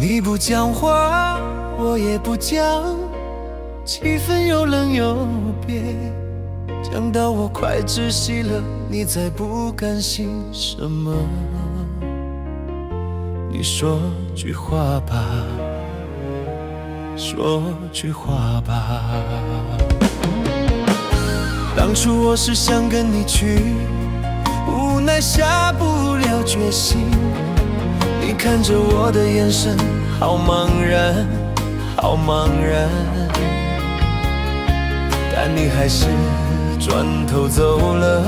你不讲话，我也不讲，气氛又冷又憋，讲到我快窒息了，你再不甘心什么？你说句话吧，说句话吧。当初我是想跟你去，无奈下不了决心。你看着我的眼神，好茫然，好茫然。但你还是转头走了，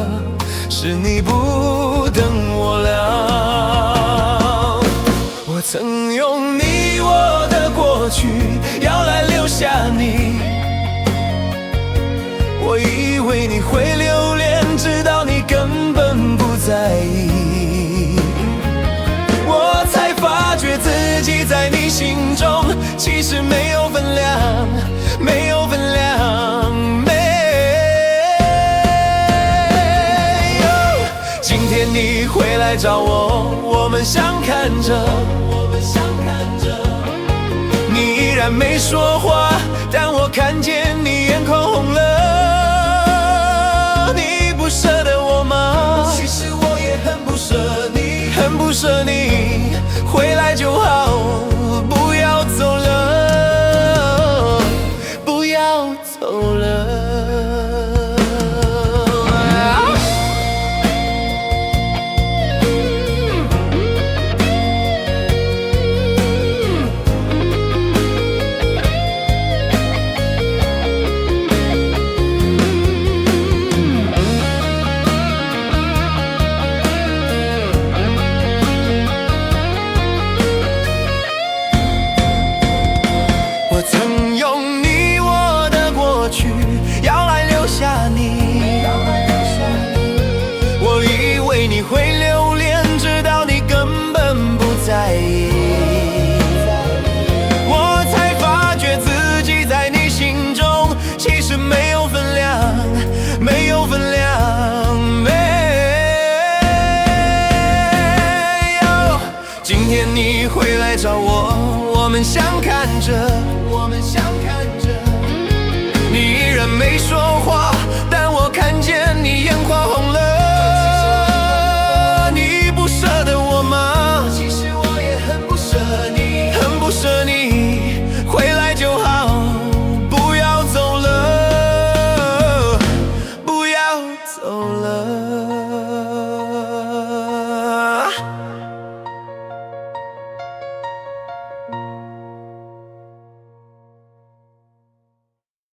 是你不等我了。我曾用你我的过去，要来留下你。我以为你会留恋，直到你根本不在意。我才发觉自己在你心中其实没有分量，没有分量，没有。今天你回来找我，我们相看着，你依然没说话，但我看见你眼眶红了。你不舍得我吗？其实我也很不舍你，很不舍你，回来就好，不要走了，不要走了。我曾用你我的过去，要来留下你。我以为你会留恋，直到你根本不在意。我才发觉自己在你心中其实没有分量，没有分量，没有。今天你回来找我，我们相看着，我们相看。